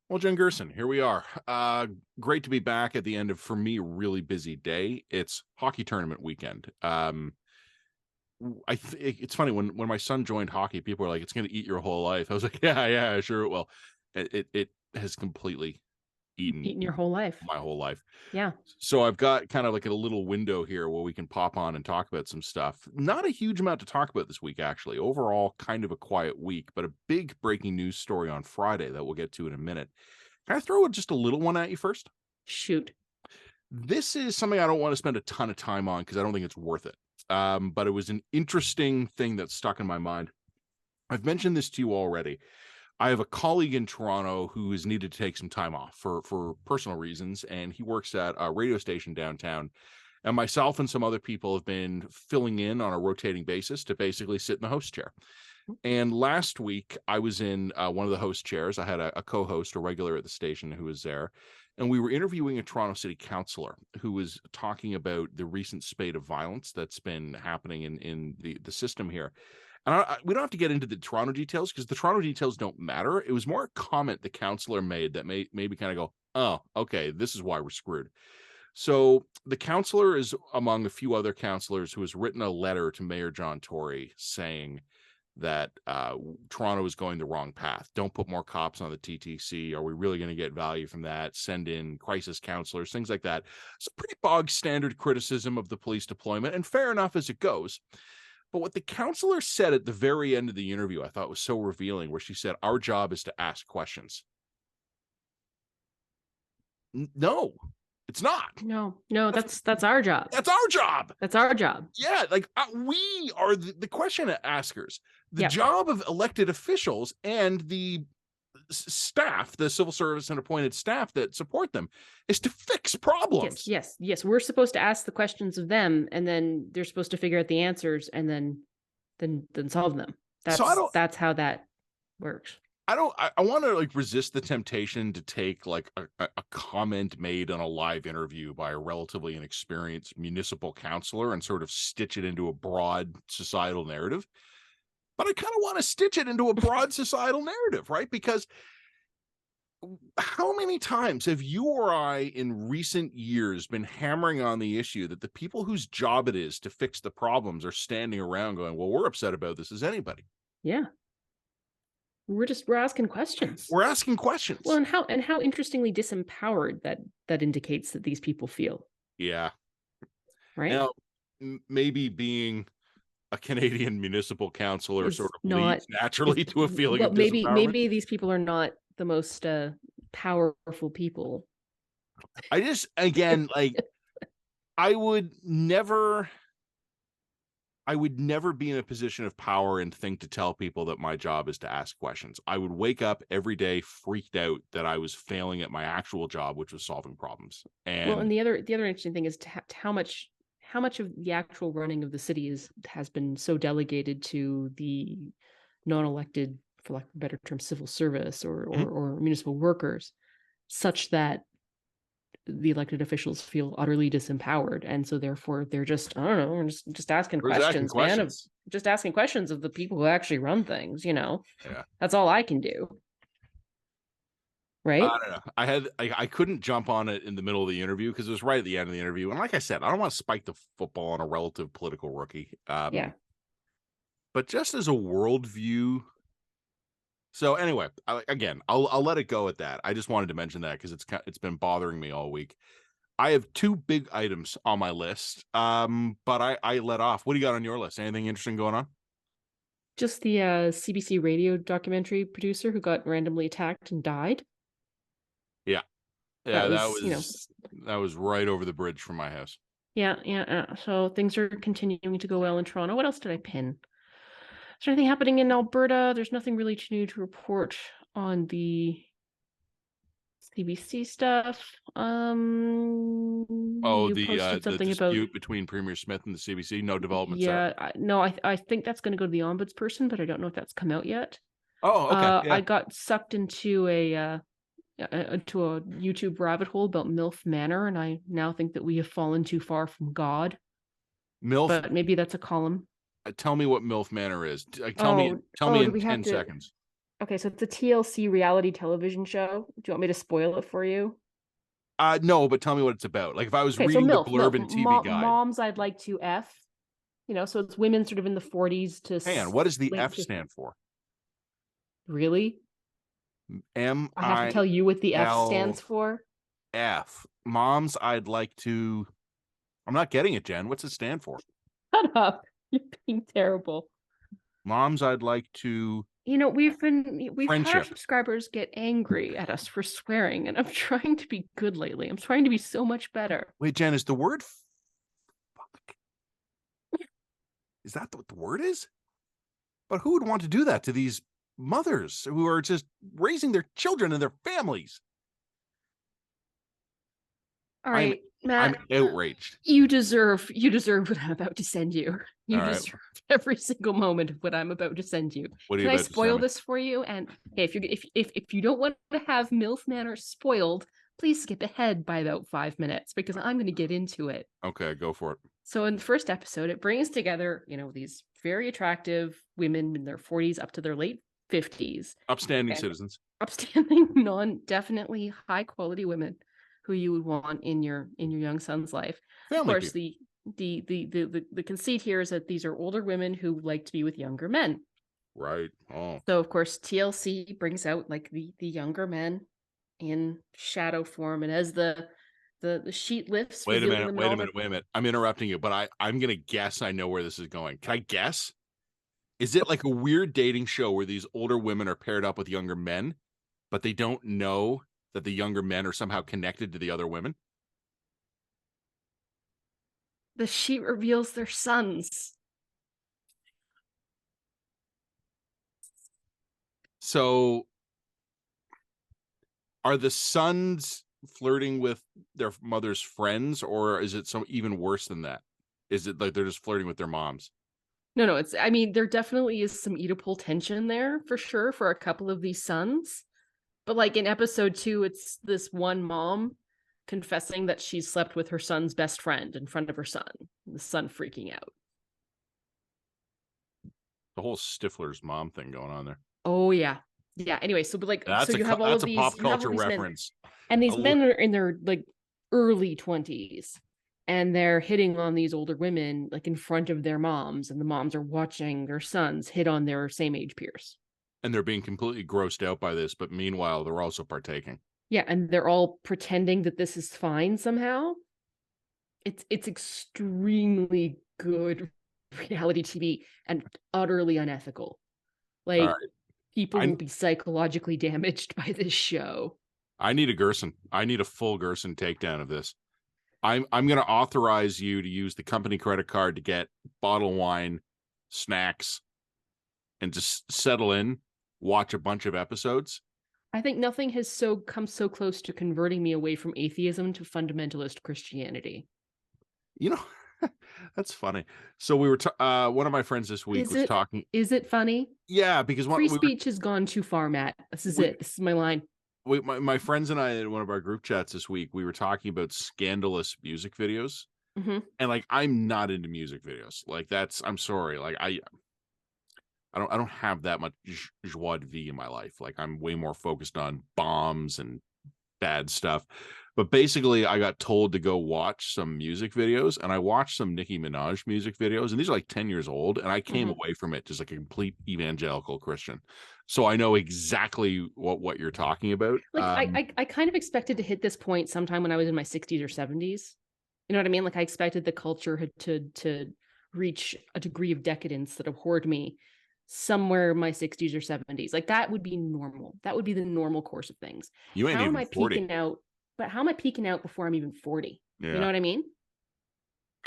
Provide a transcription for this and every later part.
Well, Jen Gerson, here we are. Great to be back at the end of, for me, a really busy day. It's hockey tournament weekend. It's funny when my son joined hockey, people were like, "It's going to eat your whole life." I was like, "Yeah, sure it will." It has completely eaten Eating your whole life. my whole life. Yeah. So I've got kind of like a little window here where we can pop on and talk about some stuff. Not a huge amount to talk about this week, actually. Overall, kind of a quiet week, but a big breaking news story on Friday that we'll get to in a minute. Can I throw just a little one at you first? Shoot. This is something I don't want to spend a ton of time on because I don't think it's worth it. But it was an interesting thing that stuck in my mind. I've mentioned this to you already. I have a colleague in Toronto who has needed to take some time off for personal reasons, and he works at a radio station downtown. And myself and some other people have been filling in on a rotating basis to basically sit in the host chair. And last week, I was in one of the host chairs. I had a co-host, a regular at the station who was there. And we were interviewing a Toronto City councillor who was talking about the recent spate of violence that's been happening in the system here. And we don't have to get into the Toronto details because the Toronto details don't matter. It was more a comment the councillor made that made me kind of go, oh, okay, this is why we're screwed. So the councillor is among a few other councillors who has written a letter to Mayor John Tory saying that Toronto is going the wrong path. Don't put more cops on the TTC. Are we really going to get value from that? Send in crisis counselors, things like that. It's a pretty bog standard criticism of the police deployment, and fair enough as it goes. But what the counselor said at the very end of the interview, I thought was so revealing, where she said, our job is to ask questions. No, it's not. No, that's our job. That's our job. That's our job. Yeah, like we are the question askers. The Yep. job of elected officials and the staff, the civil service and appointed staff that support them, is to fix problems. Yes. We're supposed to ask the questions of them, and then they're supposed to figure out the answers, and then solve them. That's how that works. I want to like resist the temptation to take like a comment made on a live interview by a relatively inexperienced municipal councillor and sort of stitch it into a broad societal narrative. But I kind of want to stitch it into a broad societal narrative, right? Because how many times have you or I in recent years been hammering on the issue that the people whose job it is to fix the problems are standing around going, well, we're upset about this as anybody. Yeah. We're asking questions. We're asking questions. Well, and how interestingly disempowered that indicates that these people feel. Yeah. Right. Now, maybe being a Canadian municipal councillor sort of leads naturally to a feeling of disempowerment. Maybe these people are not the most powerful people. I just, again, like, I would never be in a position of power and think to tell people that my job is to ask questions. I would wake up every day freaked out that I was failing at my actual job, which was solving problems. And the other interesting thing is how much of the actual running of the city has been so delegated to the non-elected, for lack of a better term, civil service or municipal workers, such that the elected officials feel utterly disempowered, and so therefore they're just, I don't know, just asking questions, man, just asking questions of the people who actually run things. Yeah, that's all I can do. Right? I don't know. I couldn't jump on it in the middle of the interview because it was right at the end of the interview, and like I said, I don't want to spike the football on a relative political rookie. Yeah. But just as a worldview. So anyway, I'll let it go at that. I just wanted to mention that because it's been bothering me all week. I have two big items on my list, but I let off. What do you got on your list? Anything interesting going on? Just the CBC radio documentary producer who got randomly attacked and died. Yeah, that was right over the bridge from my house. Yeah. So things are continuing to go well in Toronto. What else did I pin? Is there anything happening in Alberta? There's nothing really new to report on the CBC stuff. The dispute between Premier Smith and the CBC. No developments. Yeah, I think that's going to go to the ombudsperson, but I don't know if that's come out yet. Oh, okay. I got sucked into a YouTube rabbit hole about Milf Manor, and I now think that we have fallen too far from God. Milf, but maybe that's a column. Tell me what Milf Manor is. Tell me in 10 seconds. Okay, so it's a TLC reality television show. Do you want me to spoil it for you? No, but tell me what it's about. Like if I was Okay, so reading the MILF, blurb and TV guide. moms I'd like to F. So it's women sort of in the 40s to Hang on, what does the late F 50s. stand for? Really? M I have to I tell you what the F L stands for? F. Moms, I'd like to. I'm not getting it, Jen. What's it stand for? Shut up. You're being terrible. Moms, I'd like to. We've had our Friendship. subscribers get angry at us for swearing, and I'm trying to be good lately. I'm trying to be so much better. Wait, Jen, is the word fuck? Is that what the word is? But who would want to do that to these mothers who are just raising their children and their families? All I'm right, Matt, outraged. you deserve what I'm about to send you. You All right. deserve every single moment of what I'm about to send you. What are you Can I about to send spoil me? this for you? And hey, if you don't want to have MILF Manor spoiled, please skip ahead by about 5 minutes because I'm going to get into it. Okay, go for it. So in the first episode, it brings together, these very attractive women in their 40s up to their late 50s. Upstanding And citizens. upstanding, definitely high quality women who you would want in your young son's life. Family Of course, people. the conceit here is that these are older women who like to be with younger men. Right. Oh. So of course, TLC brings out like the younger men in shadow form, and as the sheet lifts, Wait a revealing minute. them in Wait a all minute. Wait a minute. I'm interrupting you, but I'm gonna guess I know where this is going. Can I guess? Is it like a weird dating show where these older women are paired up with younger men, but they don't know that the younger men are somehow connected to the other women? the sheet reveals their sons. So are the sons flirting with their mother's friends, or is it some even worse than that? Is it like they're just flirting with their moms? No, there definitely is some Oedipal tension there for sure for a couple of these sons. But like in episode 2, it's this one mom confessing that she slept with her son's best friend in front of her son. The son freaking out. The whole Stifler's mom thing going on there. Oh yeah. Yeah. Anyway, so you have all That's of a pop these, you have all culture these men, reference. and these men are in their like early 20s, and they're hitting on these older women like in front of their moms, and the moms are watching their sons hit on their same age peers. And they're being completely grossed out by this, but meanwhile, they're also partaking. Yeah, and they're all pretending that this is fine somehow. It's extremely good reality TV and utterly unethical. All Like right. people will be psychologically damaged by this show. I need a Gerson. I need a full Gerson takedown of this. I'm going to authorize you to use the company credit card to get bottle wine, snacks, and just settle in, watch a bunch of episodes. I think nothing has come so close to converting me away from atheism to fundamentalist Christianity. You know, that's funny. So we were one of my friends this week was talking. Is it funny? Yeah, because free speech has gone too far, Matt. This is it. This is my line. My friends and I in one of our group chats this week, we were talking about scandalous music videos. Mm-hmm. And like I'm not into music videos. Like I'm sorry. Like I don't have that much joie de vivre in my life. Like I'm way more focused on bombs and bad stuff. But basically I got told to go watch some music videos, and I watched some Nicki Minaj music videos, and these are like 10 years old, and I came away from it just like a complete evangelical Christian. So I know exactly what you're talking about. Like I kind of expected to hit this point sometime when I was in my 60s or 70s. You know what I mean? Like I expected the culture to reach a degree of decadence that abhorred me somewhere in my 60s or 70s. Like that would be normal. That would be the normal course of things. You ain't how even am I 40. peaking out? But how am I peaking out before I'm even 40? Yeah. You know what I mean?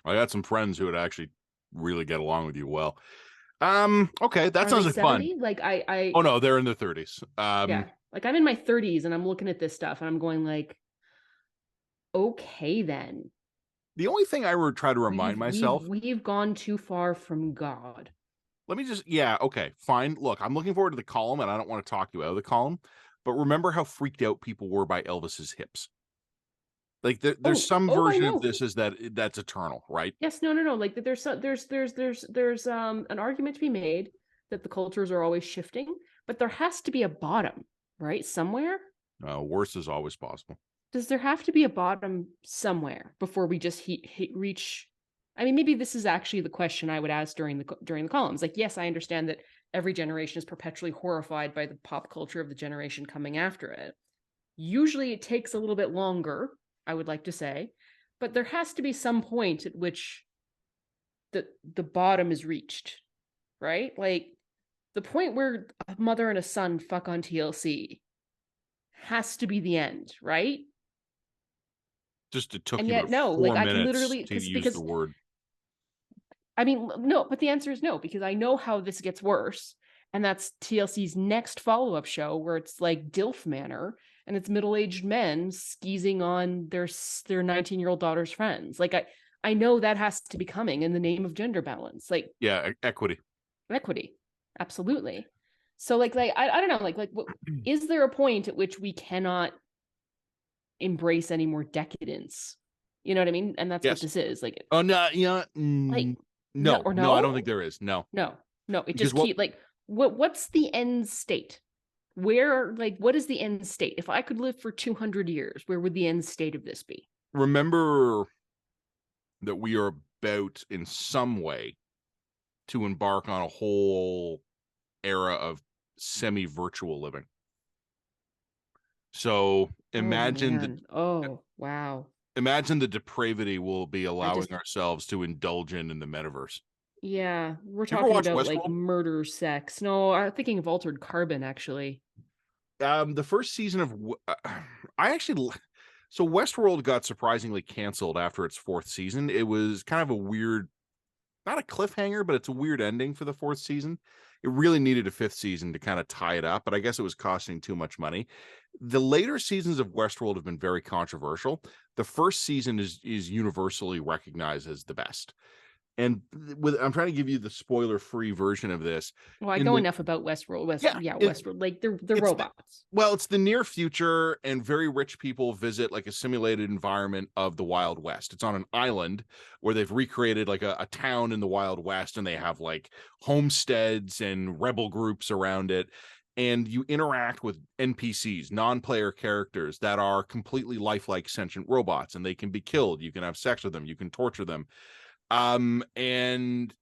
I got some friends who would actually really get along with you well. Okay, that sounds like 70? fun. Like I Oh no, they're in their 30s. Yeah. Like I'm in my 30s and I'm looking at this stuff and I'm going like, okay then. The only thing I would try to remind myself, we've gone too far from God. let me just, yeah, okay, fine. Look, I'm looking forward to the column, and I don't want to talk you out of the column, but remember how freaked out people were by Elvis's hips. Like there's some version of this is that's eternal, right? Yes, no. Like there's an argument to be made that the cultures are always shifting, but there has to be a bottom, right? Somewhere. Worse is always possible. Does there have to be a bottom somewhere before we just reach? I mean, maybe this is actually the question I would ask during the columns. Like, yes, I understand that every generation is perpetually horrified by the pop culture of the generation coming after it. Usually it takes a little bit longer, I would like to say, but there has to be some point at which the bottom is reached, right? Like the point where a mother and a son fuck on TLC has to be the end, right? Just it took And you yet, about no, 4 like I can minutes literally to use because the word. I mean, no, but the answer is no, because I know how this gets worse. And that's TLC's next follow-up show where it's like DILF Manor and it's middle-aged men skeezing on their 19-year-old daughter's friends. Like I know that has to be coming in the name of gender balance. Like Yeah, equity. Equity. Absolutely. So like I don't know, like what, is there a point at which we cannot embrace any more decadence? You know what I mean? And that's what Yes. this is. Like Oh no, yeah. like no No, or no, I don't no? think there is. No. No. No, it Because just keep like what's the end state? Where like what is the end state? If I could live for 200 years, where would the end state of this be? remember that we are about in some way to embark on a whole era of semi-virtual living. So Oh imagine man. Oh, wow. the depravity we'll be allowing ourselves to indulge in the metaverse. Yeah, we're You ever talking watch about like Westworld? murder, sex. No, I'm thinking of Altered Carbon actually. The first season of I actually so Westworld got surprisingly canceled after its 4th season. It was kind of a weird, not a cliffhanger, but it's a weird ending for the 4th season. It really needed a 5th season to kind of tie it up, but I guess it was costing too much money. The later seasons of Westworld have been very controversial. The first season is universally recognized as the best. And I'm trying to give you the spoiler-free version of this. Well, I In know the enough about Westworld. Yeah, Westworld. Like they're it's robots. well, it's the near future, and very rich people visit like a simulated environment of the Wild West. It's on an island where they've recreated like a town in the Wild West, and they have like homesteads and rebel groups around it. And you interact with NPCs, non-player characters that are completely lifelike sentient robots, and they can be killed. You can have sex with them, you can torture them. And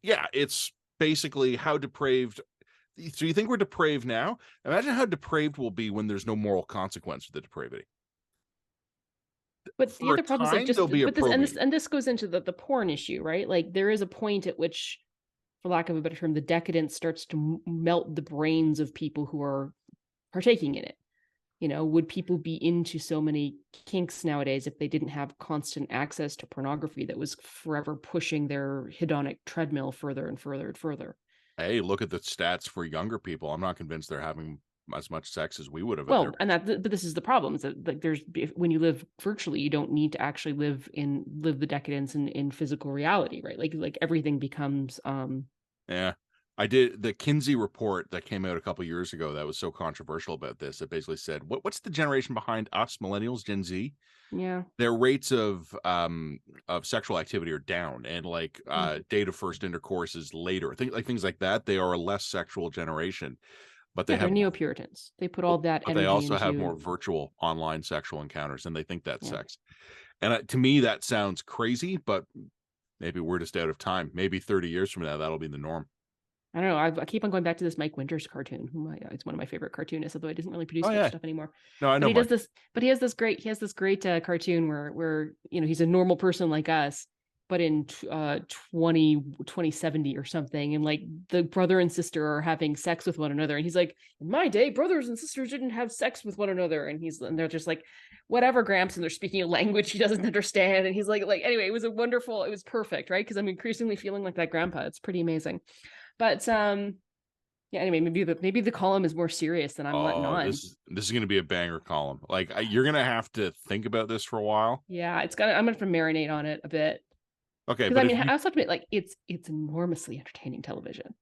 yeah, it's basically how depraved. So you think we're depraved now? Imagine how depraved we'll be when there's no moral consequence for the depravity. But the For a other problem is like time, just there'll be a but this and probing. this and this goes into the porn issue, right? Like there is a point at which, for lack of a better term, the decadence starts to melt the brains of people who are partaking in it. You know, would people be into so many kinks nowadays if they didn't have constant access to pornography that was forever pushing their hedonic treadmill further and further and further? Hey, look at the stats for younger people. I'm not convinced they're having as much sex as we would have at their Well, and age. but this is the problem: is that like there's when you live virtually, you don't need to actually live the decadence in physical reality, right? Like everything becomes Yeah. I did the Kinsey report that came out a couple years ago that was so controversial about this. It basically said, what's the generation behind us, millennials, Gen Z? yeah. Their rates of sexual activity are down, and like date of first intercourse is later. Things like that. They are a less sexual generation, but they Yeah, they're have neo-Puritans. They put all that but they energy also have more into virtual online sexual encounters, and they think that's yeah. sex. And to me, that sounds crazy, but maybe we're just out of time. Maybe 30 years from now, that'll be the norm. I don't know. I keep on going back to this Mike Winters cartoon. It's one of my favorite cartoonists, although he doesn't really produce Oh much yeah, stuff anymore. no, I But know he does Mike. this. But he has this great cartoon where you know he's a normal person like us, but in 2070 or something, and like the brother and sister are having sex with one another, and he's like, in my day, brothers and sisters didn't have sex with one another, and they're just like, whatever, Gramps, and they're speaking a language he doesn't understand, and he's like anyway, it was perfect, right? Because I'm increasingly feeling like that grandpa. It's pretty amazing, but yeah, anyway, maybe the column is more serious than I'm letting Oh, on. this is going to be a banger column. Like you're going to have to think about this for a while. Yeah, I'm gonna have to marinate on it a bit. Okay, Because I but mean, I also have to admit, like it's enormously entertaining television.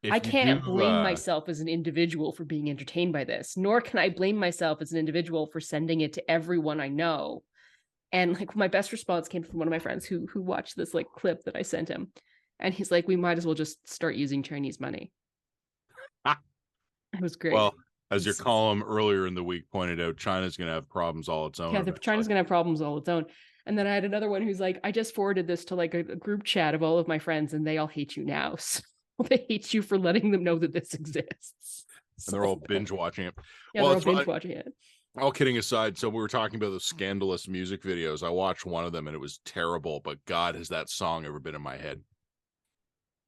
I if you do can't blame myself as an individual for being entertained by this, nor can I blame myself as an individual for sending it to everyone I know. And like my best response came from one of my friends who watched this like clip that I sent him. And he's like, we might as well just start using Chinese money. It was great. Well, as your column earlier in the week pointed out, China's going to have problems all its own. Yeah, China's going to have problems all its own. And then I had another one who's like, I just forwarded this to like a group chat of all of my friends, and they all hate you now. So they hate you for letting them know that this exists. And they're all binge watching it. Yeah, well, they're all binge watching it. All kidding aside, so we were talking about the scandalous music videos. I watched one of them and it was terrible, but God, has that song ever been in my head?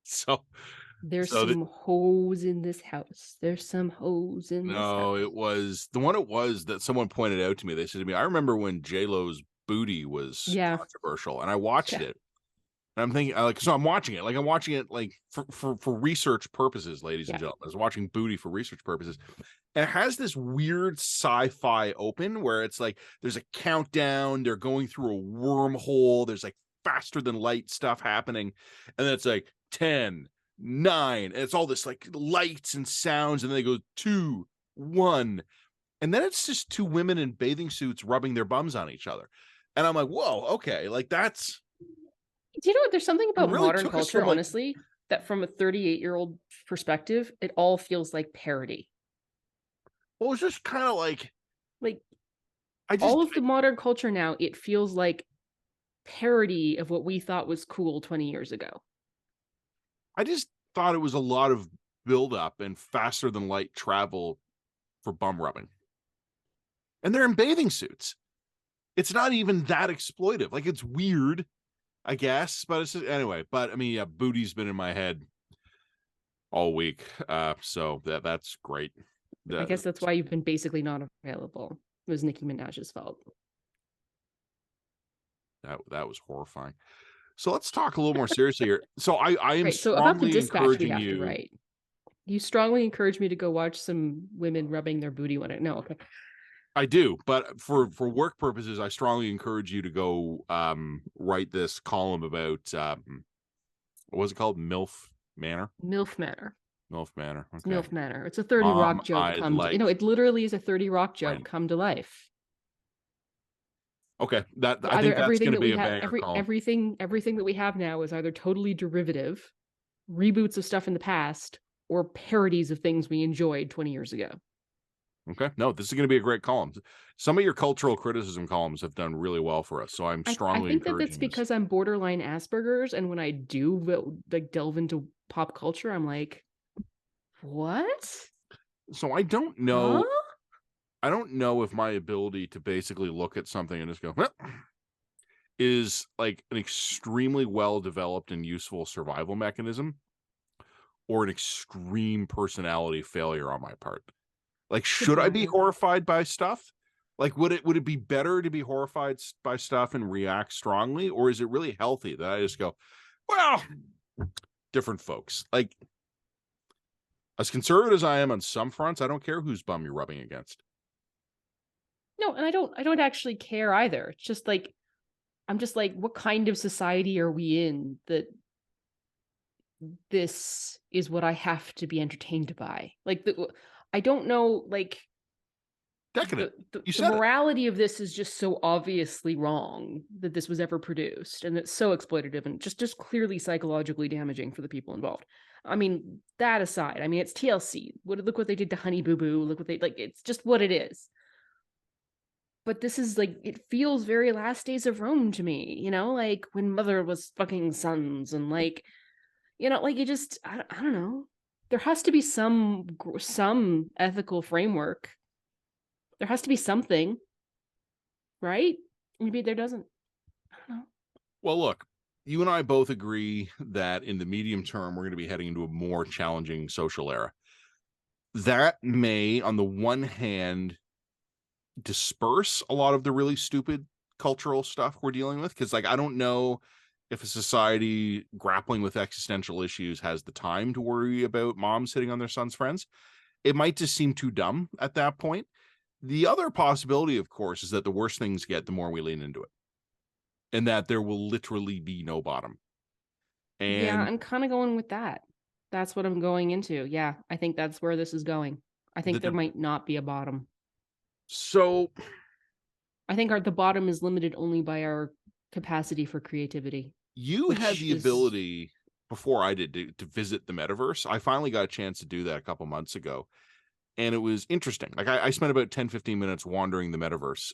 So there's some hoes in this house. There's some hoes in this house. No, it was the one that someone pointed out to me. They said to me, I remember when J-Lo's booty was controversial, and I watched it. And I'm thinking, so I'm watching it. Like, I'm watching it like for research purposes, ladies and gentlemen. I was watching booty for research purposes. And it has this weird sci-fi open where it's like there's a countdown, they're going through a wormhole, there's like faster than light stuff happening, and then it's like 10, 9, and it's all this like lights and sounds, and then they go 2, 1, and then it's just two women in bathing suits rubbing their bums on each other. And I'm like, whoa, okay, like that's. Do you know what? There's something about really modern culture, honestly, that from a 38-year-old perspective, it all feels like parody. Well, it's just kind of like all of the modern culture now, it feels like parody of what we thought was cool 20 years ago. I just thought it was a lot of buildup and faster than light travel for bum rubbing. And they're in bathing suits. It's not even that exploitive. Like, it's weird, I guess, but it's anyway. But I mean, yeah, booty's been in my head all week. So that's great. I guess that's why you've been basically not available. It was Nicki Minaj's fault. That was horrifying. So let's talk a little more seriously here. So I am so about the dispatch encouraging we have to write. You strongly encourage me to go watch some women rubbing their booty on it. No, okay. I do, but for work purposes, I strongly encourage you to go write this column about what was it called? Milf Manor. Milf Manor. Milf Manor. Okay. Milf Manor. It's a 30 Rock joke. It literally is a 30 Rock joke come to life. Okay, I think that's going to be a banger column. Everything that we have now is either totally derivative, reboots of stuff in the past, or parodies of things we enjoyed 20 years ago. Okay, no, this is going to be a great column. Some of your cultural criticism columns have done really well for us, so I'm strongly encouraging. I think that that's because I'm borderline Asperger's, and when I do delve into pop culture, I'm like, what? So I don't know. Huh? I don't know if my ability to basically look at something and just go, well, is like an extremely well-developed and useful survival mechanism or an extreme personality failure on my part. Like, should I be horrified by stuff? Like, would it be better to be horrified by stuff and react strongly? Or is it really healthy that I just go, well, different folks. Like, as conservative as I am on some fronts, I don't care whose bum you're rubbing against. No, and I don't actually care either. It's just like, I'm just like, what kind of society are we in that this is what I have to be entertained by? Like, I don't know, like, Decadent. The morality of this is just so obviously wrong that this was ever produced, and it's so exploitative and just clearly psychologically damaging for the people involved. I mean, that aside, I mean, it's TLC. Look what they did to Honey Boo Boo. Look what they like. It's just what it is. But this is like, it feels very Last Days of Rome to me, you know, like when Mother was fucking sons, and like, you know, like it just, I don't know. There has to be some ethical framework. There has to be something, right? Maybe there doesn't. I don't know. Well, look, you and I both agree that in the medium term, we're going to be heading into a more challenging social era. That may, on the one hand, disperse a lot of the really stupid cultural stuff we're dealing with, because like I don't know if a society grappling with existential issues has the time to worry about moms hitting on their sons' friends. It might just seem too dumb at that point. The other possibility, of course, is that the worse things get, the more we lean into it, and that there will literally be no bottom. And yeah, I'm kind of going with that. That's what I'm going into. Yeah, I think that's where this is going. I think there might not be a bottom. So I think the bottom is limited only by our capacity for creativity. You had the ability before I did to visit the metaverse. I finally got a chance to do that a couple months ago. and it was interesting. Like I spent about 10-15 minutes wandering the metaverse.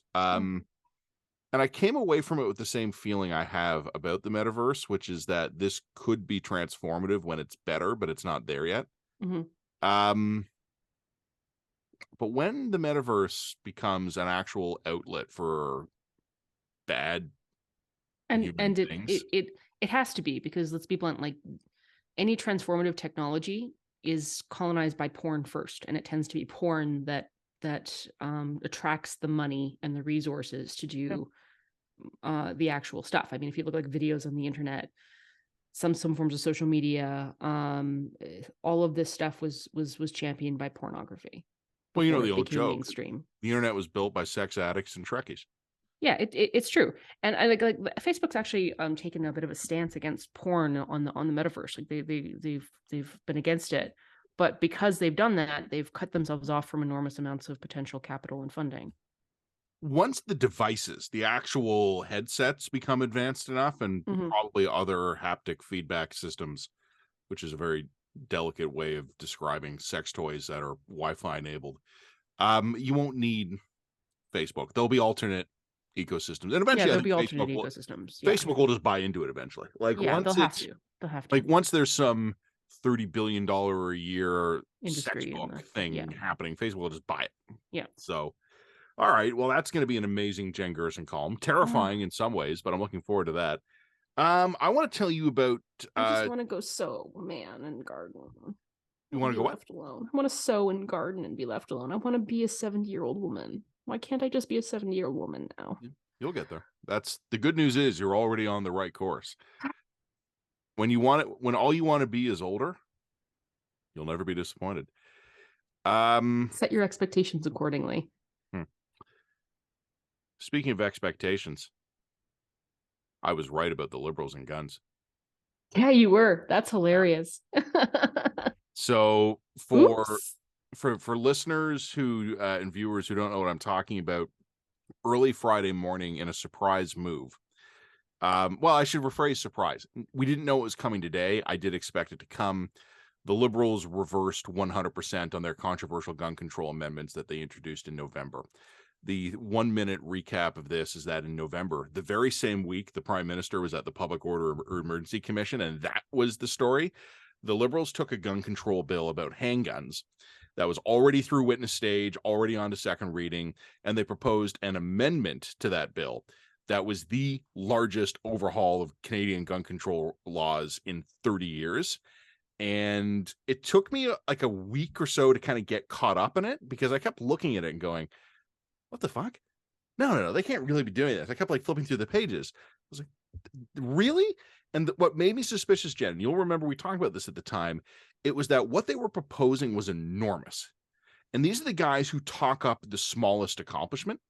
And I came away from it with the same feeling I have about the metaverse, which is that this could be transformative when it's better, but it's not there yet. Um, but when the metaverse becomes an actual outlet for bad human it things, it has to be, because let's be blunt, like any transformative technology is colonized by porn first, and it tends to be porn that attracts the money and the resources to do the actual stuff. I mean, if you look like videos on the internet, some forms of social media, all of this stuff was championed by pornography well, you know before the it old became joke: mainstream. the internet was built by sex addicts and Trekkies. Yeah, it's true, and I like Facebook's actually taken a bit of a stance against porn on the metaverse. Like they've been against it, but because they've done that, they've cut themselves off from enormous amounts of potential capital and funding. Once the devices, the actual headsets, become advanced enough, and probably other haptic feedback systems, which is a very delicate way of describing sex toys that are Wi-Fi enabled, you won't need Facebook. There'll be alternate ecosystems, and eventually, I There'll think be alternate ecosystems. Facebook will just buy into it eventually. Like They'll have to. like once there's some $30 billion a year sex Industry book thing happening, Facebook will just buy it. Yeah. So, all right, well, that's going to be an amazing Jen Gerson column. Terrifying in some ways, but I'm looking forward to that. I want to tell you about. I just want to go sew, man, and garden. You want to go left alone. I want to sew and garden and be left alone. I want to be a 70-year-old woman. Why can't I just be a 70-year-old woman now? You'll get there. That's the good news, is you're already on the right course. When you want it, when all you want to be is older, you'll never be disappointed. Set your expectations accordingly. Speaking of expectations, I was right about the liberals and guns. Yeah, you were. That's hilarious. So for listeners who and viewers who don't know what I'm talking about, early Friday morning, in a surprise move. Well, I should rephrase surprise. We didn't know it was coming today. I did expect it to come. The Liberals reversed 100% on their controversial gun control amendments that they introduced in November. The 1-minute recap of this is that in November, the very same week, the Prime Minister was at the Public Order Emergency Commission, and that was the story. The Liberals took a gun control bill about handguns that was already through witness stage, already on to second reading, and they proposed an amendment to that bill that was the largest overhaul of Canadian gun control laws in 30 years. And it took me like a week or so to kind of get caught up in it, because I kept looking at it and going, what the fuck? No, they can't really be doing this. I kept like flipping through the pages. I was like, really? And what made me suspicious, Jen, you'll remember we talked about this at the time, it was that what they were proposing was enormous. And these are the guys who talk up the smallest accomplishment.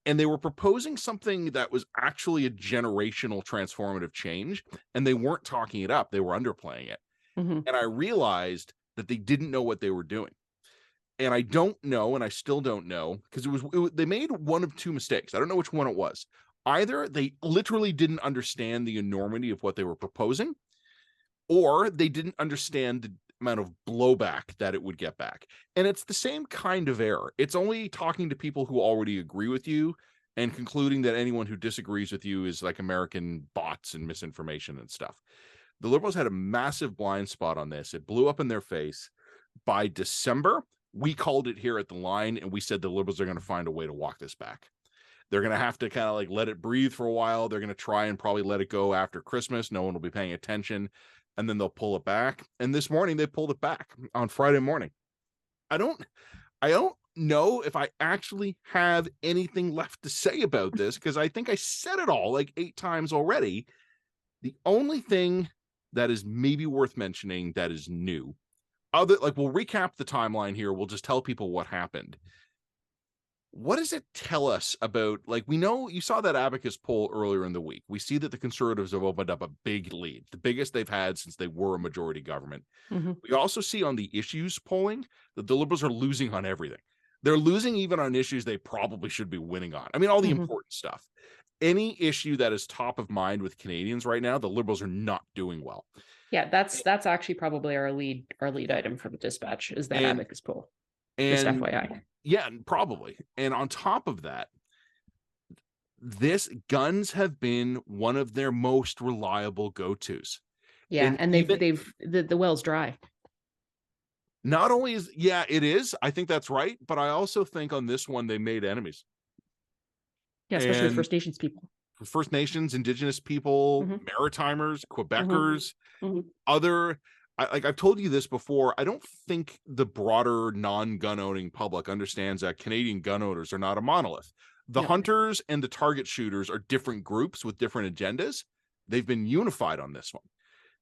And they were proposing something that was actually a generational transformative change, and they weren't talking it up. They were underplaying it. And I realized that they didn't know what they were doing. And I don't know, and I still don't know, because they made one of two mistakes. I don't know which one it was. Either they literally didn't understand the enormity of what they were proposing, or they didn't understand the amount of blowback that it would get back. And it's the same kind of error. It's only talking to people who already agree with you and concluding that anyone who disagrees with you is like American bots and misinformation and stuff. The Liberals had a massive blind spot on this. It blew up in their face. By December, we called it here at the line, and we said the Liberals are going to find a way to walk this back. They're going to have to kind of like let it breathe for a while. They're going to try and probably let it go after Christmas. No one will be paying attention, and then they'll pull it back. And this morning they pulled it back on Friday morning. I don't know if I actually have anything left to say about this, because I think I said it all like 8 times already. The only thing that is maybe worth mentioning that is new, we'll recap the timeline here. We'll just tell people what happened. What does it tell us about, like, we know you saw that Abacus poll earlier in the week. We see that the Conservatives have opened up a big lead, the biggest they've had since they were a majority government. We also see on the issues polling that the Liberals are losing on everything. They're losing even on issues they probably should be winning on. I mean, all the important stuff. Any issue that is top of mind with Canadians right now, the Liberals are not doing well. Yeah, that's actually probably our lead item for the Dispatch, is that Abacus poll. Just And FYI. yeah, probably. And on top of that, guns have been one of their most reliable go-tos. Yeah, And and even the well's dry. not only is, yeah, it is, I think that's right, but I also think on this one they made enemies. Yeah, especially with And First Nations people. First Nations, Indigenous people, Mhm. Maritimers, Mhm. Quebecers, Mhm. other, like I've told you this before, I don't think the broader non-gun owning public understands that Canadian gun owners are not a monolith. The No. hunters and the target shooters are different groups with different agendas. They've been unified on this one.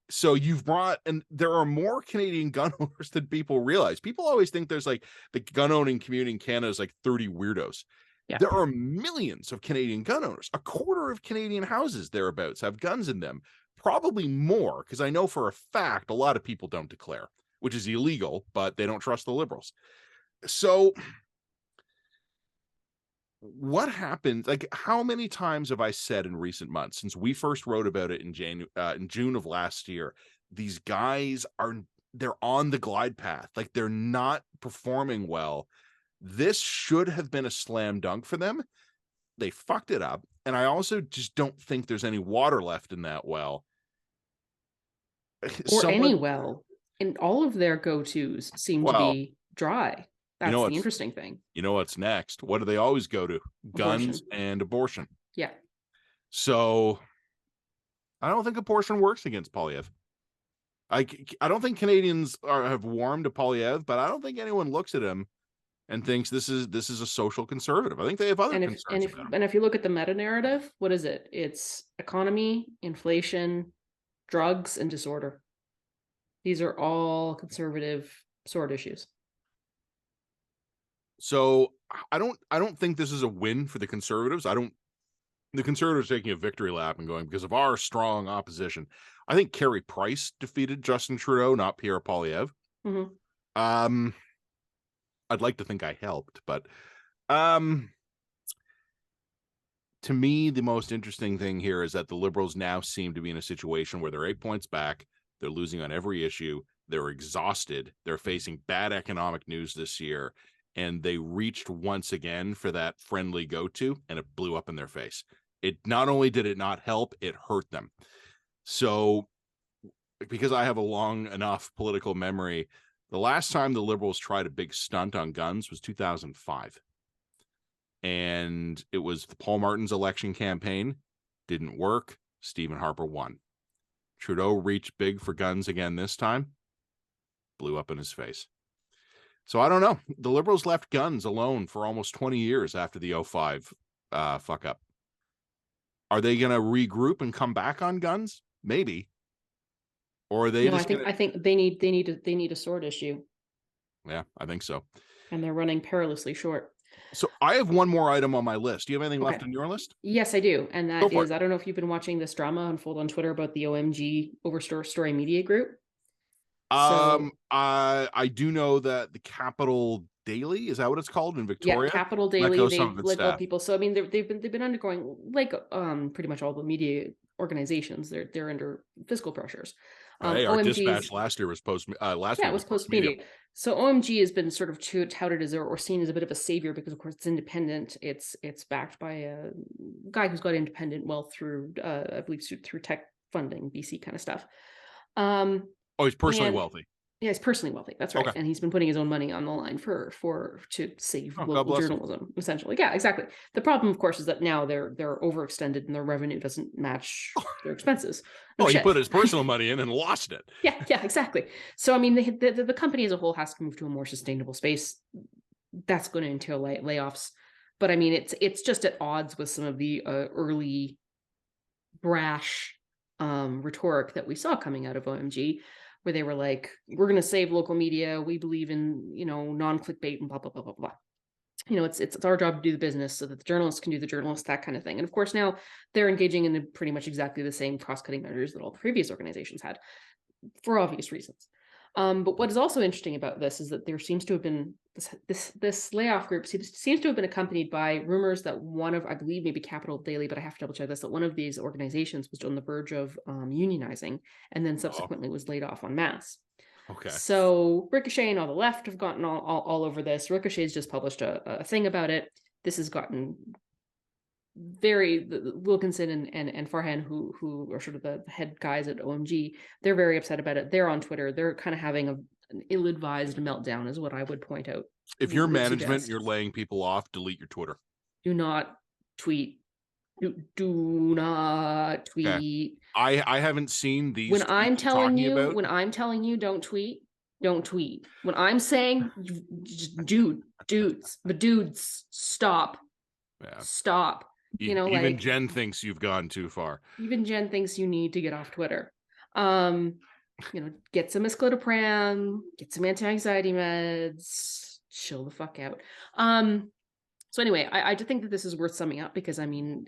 So you've brought, and there are more Canadian gun owners than people realize. People always think there's like the gun owning community in Canada is like 30 weirdos. Yeah. There are millions of Canadian gun owners. A quarter of Canadian houses thereabouts have guns in them. Probably more, because I know for a fact a lot of people don't declare, which is illegal, but they don't trust the Liberals. So what happened? Like, how many times have I said in recent months, since we first wrote about it in June of last year, these guys they're on the glide path, like they're not performing well. This should have been a slam dunk for them. They fucked it up, and I also just don't think there's any water left in that well. Or Someone, any well. And all of their go-tos seem to well, be dry. you know That's the what's interesting thing. what's next? What do they always go to? Abortion. Guns and abortion. Yeah. So I don't think abortion works against Polyev. I don't think Canadians have warmed to Polyev, but I don't think anyone looks at him and thinks this is a social conservative. I think they have other concerns about him. And if you look at the meta narrative, what is it? It's economy, inflation, drugs, and disorder. These are all conservative sword issues. So I don't think this is a win for the Conservatives. The Conservatives taking a victory lap and going, because of our strong opposition. I think Carey Price defeated Justin Trudeau, not Pierre Poilievre. Mm-hmm. I'd like to think I helped, but to me, the most interesting thing here is that the Liberals now seem to be in a situation where they're 8 points back. They're losing on every issue. They're exhausted. They're facing bad economic news this year. And they reached once again for that friendly go-to, and it blew up in their face. It not only did it not help, it hurt them. So because I have a long enough political memory, the last time the Liberals tried a big stunt on guns was 2005. And it was the Paul Martin's election campaign. Didn't work. Stephen Harper won. Trudeau reached big for guns again this time. Blew up in his face. So I don't know. The Liberals left guns alone for almost 20 years after the 05 fuck up. Are they going to regroup and come back on guns? Maybe. Or are they I think they need a sword issue. Yeah, I think so. And they're running perilously short. So I have one more item on my list. Do you have anything left on your list? Yes, I do. And that is, I don't know if you've been watching this drama unfold on Twitter about the OMG Overstory Media Group. I do know that the Capital Daily, is that what it's called in Victoria? Yeah, Capital Daily, they've let go people. So I mean, they've been undergoing, like pretty much all the media organizations. They're under fiscal pressures. Hey, our dispatch last year was post media. So OMG has been sort of touted as or seen as a bit of a savior because, of course, it's independent. It's backed by a guy who's got independent wealth through, I believe, through tech funding, BC kind of stuff. He's personally wealthy. Yeah, he's personally wealthy. That's right. Okay. And he's been putting his own money on the line to save local journalism, essentially. Yeah, exactly. The problem, of course, is that now they're overextended and their revenue doesn't match their expenses. He put his personal money in and lost it. Yeah, exactly. So, I mean, the company as a whole has to move to a more sustainable space. That's going to entail layoffs. But I mean, it's just at odds with some of the early brash rhetoric that we saw coming out of OMG, where they were like, we're going to save local media. We believe in, non-clickbait and blah, blah, blah, blah, blah. It's our job to do the business so that the journalists can do the journalists, that kind of thing. And of course, now they're engaging in pretty much exactly the same cost-cutting measures that all the previous organizations had for obvious reasons. But what is also interesting about this is that there seems to have been this layoff group seems to have been accompanied by rumors that one of, I believe maybe Capital Daily, but I have to double check this, that one of these organizations was on the verge of unionizing and then subsequently was laid off en masse. Okay. So Ricochet and all the left have gotten all over this. Ricochet's just published a thing about it. This has gotten very Wilkinson and Farhan, who are sort of the head guys at OMG, they're very upset about it. They're on Twitter. They're kind of having an ill-advised meltdown, is what I would point out. If you're management and you're laying people off, delete your Twitter. Do not tweet. Do not tweet. Okay. I haven't seen these. When I'm telling you, don't tweet. Don't tweet. When I'm saying, dudes, stop. Yeah. Stop. Even like, Jen thinks you've gone too far. Even Jen thinks you need to get off Twitter. Get some esclopram, get some anti-anxiety meds, chill the fuck out. So anyway, I do think that this is worth summing up because, I mean,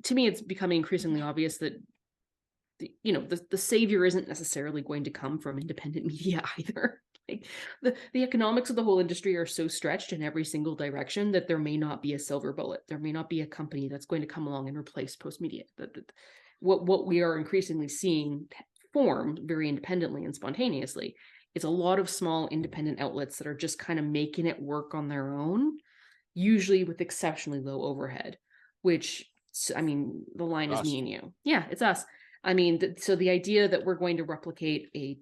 to me, it's becoming increasingly obvious that the savior isn't necessarily going to come from independent media either. Like the economics of the whole industry are so stretched in every single direction that there may not be a silver bullet. There may not be a company that's going to come along and replace Postmedia. What we are increasingly seeing formed very independently and spontaneously is a lot of small independent outlets that are just kind of making it work on their own, usually with exceptionally low overhead, which, I mean, the line is me and you. Yeah, it's us. I mean, so the idea that we're going to replicate a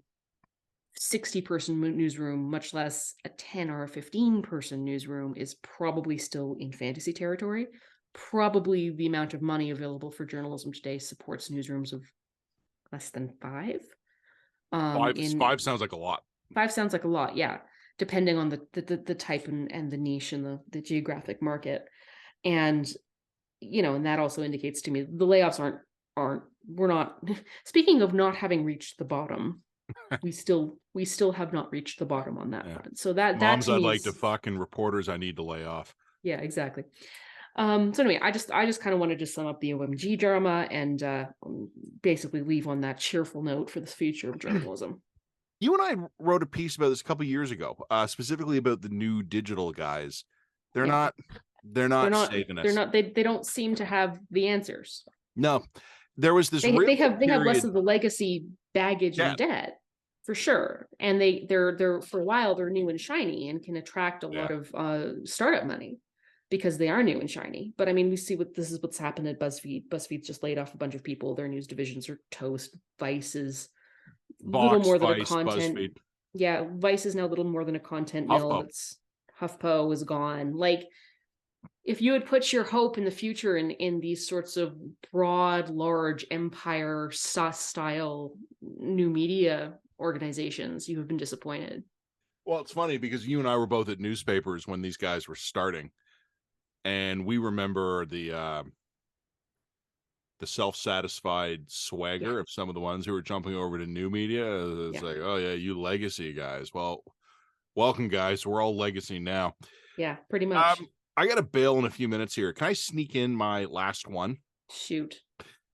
60-person newsroom, much less a 10 or a 15-person newsroom, is probably still in fantasy territory. Probably the amount of money available for journalism today supports newsrooms of less than 5. Five sounds like a lot. 5 sounds like a lot, yeah, depending on the type and the niche and the geographic market. And and that also indicates to me the layoffs we're not, speaking of not having reached the bottom, we still have not reached the bottom on that front. So that moms I'd like to fuck and reporters I need to lay off. Yeah, exactly. So anyway, I just kind of wanted to sum up the OMG drama and basically leave on that cheerful note for the future of journalism. You and I wrote a piece about this a couple years ago, specifically about the new digital guys. They're not saving us. They don't seem to have the answers. No. There was this they have less of the legacy baggage and debt, for sure. And they're for a while they're new and shiny and can attract a lot of startup money because they are new and shiny. But I mean, we see what's happened at BuzzFeed. BuzzFeed's just laid off a bunch of people. Their news divisions are toast. Vice is little more than a content. BuzzFeed. Yeah, Vice is now a little more than a content mill. It's HuffPo is gone. Like, if you had put your hope in the future in these sorts of broad, large empire style new media organizations, you have been disappointed. Well, it's funny because you and I were both at newspapers when these guys were starting, and we remember the self-satisfied swagger of some of the ones who were jumping over to new media. It's like, oh yeah, you legacy guys. Well, welcome guys. We're all legacy now. Yeah, pretty much. I got to bail in a few minutes here. Can I sneak in my last one? Shoot.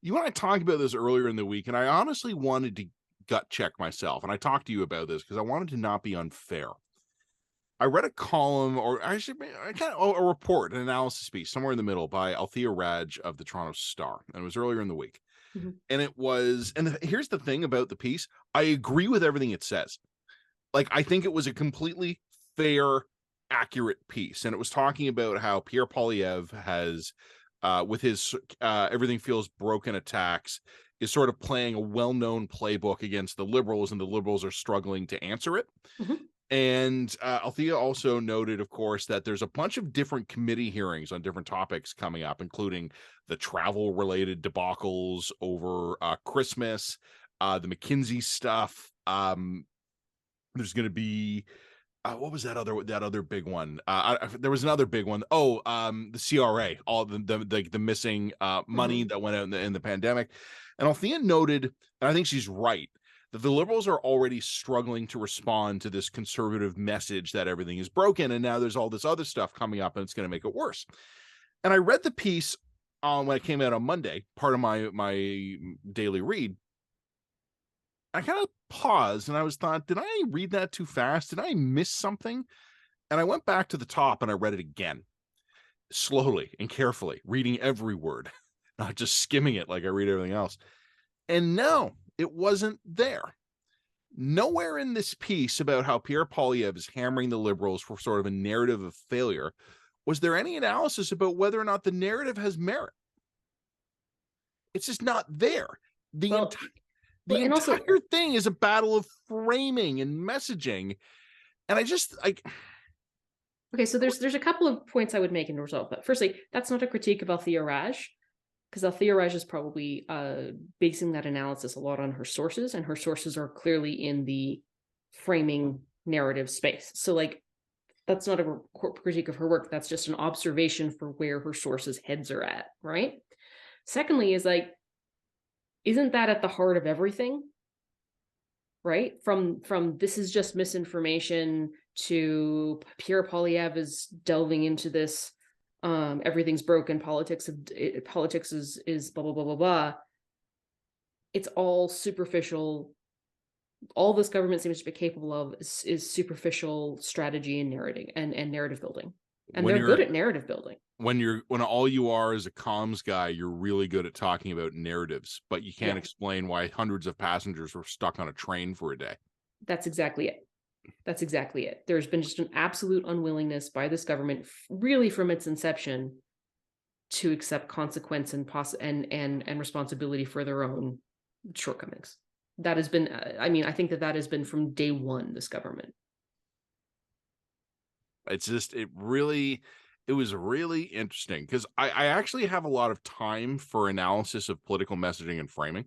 You and I talked about this earlier in the week, and I honestly wanted to gut check myself. And I talked to you about this because I wanted to not be unfair. I read a column, or a report, an analysis piece somewhere in the middle by Althea Raj of the Toronto Star. And it was earlier in the week. Mm-hmm. And it was, here's the thing about the piece. I agree with everything it says. Like, I think it was a completely fair, accurate piece, and it was talking about how Pierre Poilievre has with his everything feels broken attacks is sort of playing a well-known playbook against the liberals, and the liberals are struggling to answer it. Mm-hmm. And Althea also noted, of course, that there's a bunch of different committee hearings on different topics coming up, including the travel related debacles over Christmas, the McKinsey stuff. There's going to be what was that other big one? There was another big one. The CRA, all the missing money that went out in the pandemic. And Althea noted, and I think she's right, that the liberals are already struggling to respond to this conservative message that everything is broken, and now there's all this other stuff coming up, and it's going to make it worse. And I read the piece when it came out on Monday, part of my daily read. I kind of paused and I thought, did I read that too fast? Did I miss something? And I went back to the top and I read it again, slowly and carefully, reading every word, not just skimming it like I read everything else. And no, it wasn't there. Nowhere in this piece about how Pierre Poilievre is hammering the liberals for sort of a narrative of failure was there any analysis about whether or not the narrative has merit. It's just not there. The Well, the and also, entire thing is a battle of framing and messaging, and I just like. okay, so there's a couple of points I would make in the result. But firstly, that's not a critique of Althea Raj, because Althea Raj is probably basing that analysis a lot on her sources, and her sources are clearly in the framing narrative space. So like, that's not a critique of her work. That's just an observation for where her sources' heads are at, right? Secondly, is like, isn't that at the heart of everything? Right? From this is just misinformation to Pierre Poilievre is delving into this. Everything's broken. Politics is blah blah blah blah blah. It's all superficial. All this government seems to be capable of is superficial strategy and narrating and narrative building, and they're good at narrative building. When all you are is a comms guy, you're really good at talking about narratives, but you can't explain why hundreds of passengers were stuck on a train for a day. That's exactly it. That's exactly it. There's been just an absolute unwillingness by this government, really from its inception, to accept consequence and responsibility for their own shortcomings. That has been, I think that has been from day one, this government. It's just, it was really interesting because I actually have a lot of time for analysis of political messaging and framing.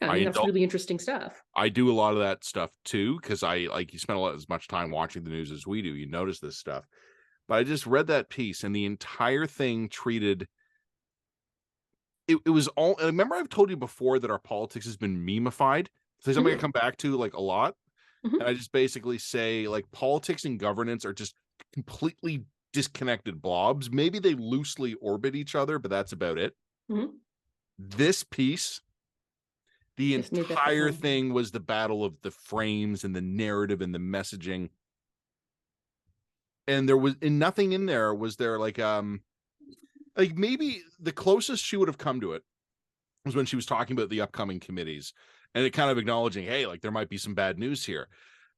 Yeah, that's really interesting stuff. I do a lot of that stuff too, because you spend as much time watching the news as we do. You notice this stuff. But I just read that piece, and the entire thing treated it was all. Remember, I've told you before that our politics has been memeified. So something I come back to like a lot. And I just basically say like politics and governance are just completely disconnected blobs. Maybe they loosely orbit each other, but that's about it. This piece, the entire thing was the battle of the frames and the narrative and the messaging. And there was nothing in there. Was there like maybe the closest she would have come to it was when she was talking about the upcoming committees and it kind of acknowledging, hey, like there might be some bad news here.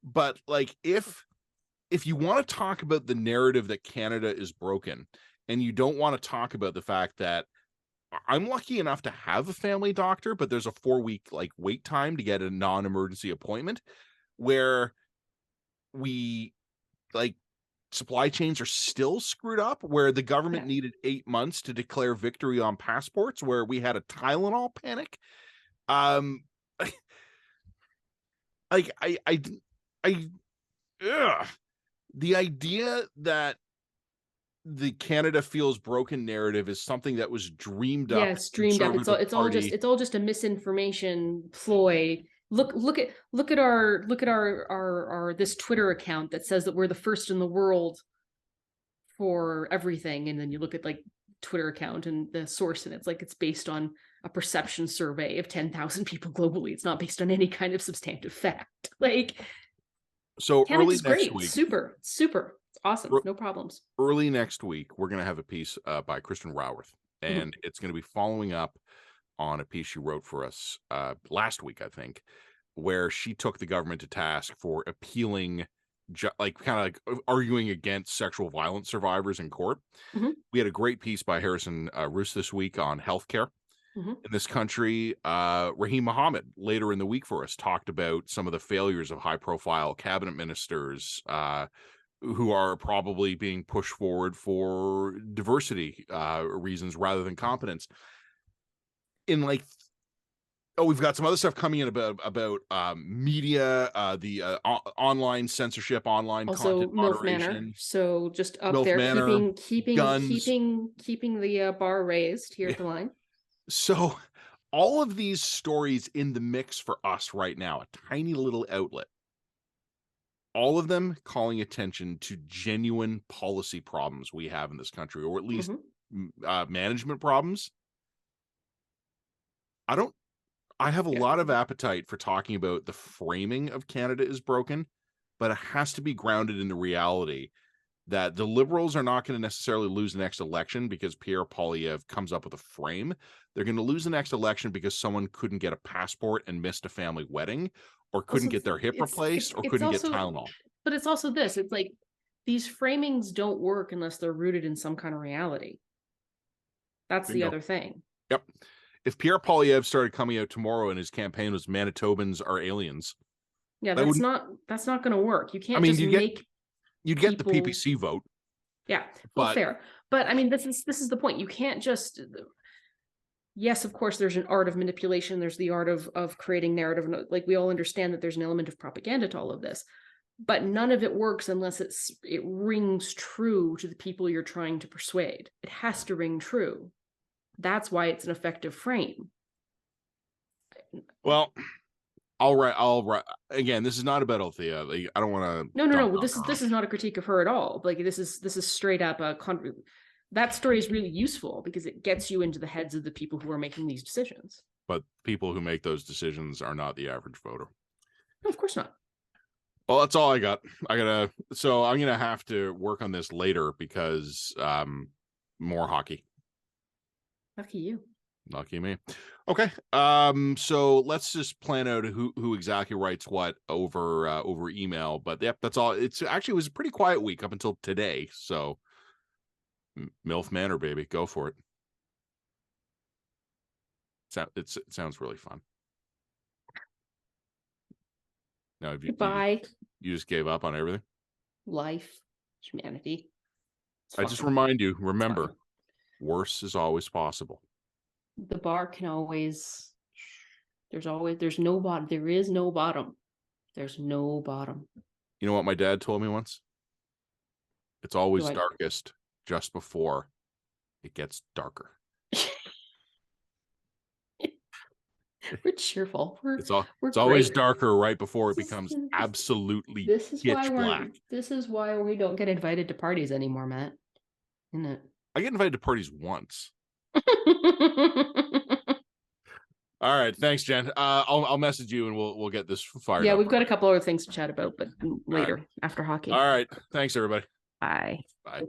But like, if you want to talk about the narrative that Canada is broken and you don't want to talk about the fact that I'm lucky enough to have a family doctor, but there's a 4-week like wait time to get a non-emergency appointment where we like supply chains are still screwed up, where the government needed 8 months to declare victory on passports, where we had a Tylenol panic. The idea that the Canada feels broken narrative is something that was dreamed up. Yeah, it's dreamed up. It's all just a misinformation ploy. Look at our this Twitter account that says that we're the first in the world for everything, and then you look at like Twitter account and the source, and it's like it's based on a perception survey of 10,000 people globally. It's not based on any kind of substantive fact. Like, so early next great. week, super, it's awesome, no problems. Early next week, we're going to have a piece by Kristen Raworth, and it's going to be following up on a piece she wrote for us last week, I think, where she took the government to task for appealing, arguing against sexual violence survivors in court. We had a great piece by Harrison Roos this week on healthcare in this country. Rahim Mohammed later in the week for us talked about some of the failures of high-profile cabinet ministers who are probably being pushed forward for diversity reasons rather than competence. We've got some other stuff coming in about media, the online censorship, online also content Milf moderation. Manor. So just up Milf there, Manor, keeping the bar raised here at the line. So all of these stories in the mix for us right now, a tiny little outlet, all of them calling attention to genuine policy problems we have in this country, or at least management problems. I have a lot of appetite for talking about the framing of Canada is broken, but it has to be grounded in the reality that the Liberals are not going to necessarily lose the next election because Pierre Poilievre comes up with a frame. They're going to lose the next election because someone couldn't get a passport and missed a family wedding, or couldn't get their hip replaced, or couldn't get Tylenol. But it's also this. It's like these framings don't work unless they're rooted in some kind of reality. That's the other thing. Yep. If Pierre Poilievre started coming out tomorrow and his campaign was Manitobans are aliens. Yeah, that's not going to work. You can't you'd get the PPC vote. Yeah, well, fair. But I mean, this is the point. You can't just. Yes, of course, there's an art of manipulation. There's the art of creating narrative. Like, we all understand that there's an element of propaganda to all of this, but none of it works unless it rings true to the people you're trying to persuade. It has to ring true. That's why it's an effective frame. Well, I'll write again. This is not about Althea. Like, I don't want to. No. This is not a critique of her at all. Like, this is straight up that story is really useful because it gets you into the heads of the people who are making these decisions. But people who make those decisions are not the average voter. No, of course not. Well, that's all I got. So I'm gonna have to work on this later because more hockey. Lucky you. Lucky me. Okay. So let's just plan out who exactly writes what over email. But yep, that's all. It was a pretty quiet week up until today. So Milf Manor, baby, go for it. It sounds really fun. Now, goodbye. You just gave up on everything. Life, humanity. I just remind you. Remember, worse is always possible. The bar can always. There's no bottom. There is no bottom. There's no bottom. You know what my dad told me once? It's always darkest just before it gets darker. We're cheerful. It's always darker right before it becomes absolutely pitch black. This is why we don't get invited to parties anymore, Matt. Isn't it? I get invited to parties once. All right, thanks, Jen. I'll message you and we'll get this fired. Yeah, we've got a couple other things to chat about, but later after hockey. All right, thanks everybody. Bye. Bye.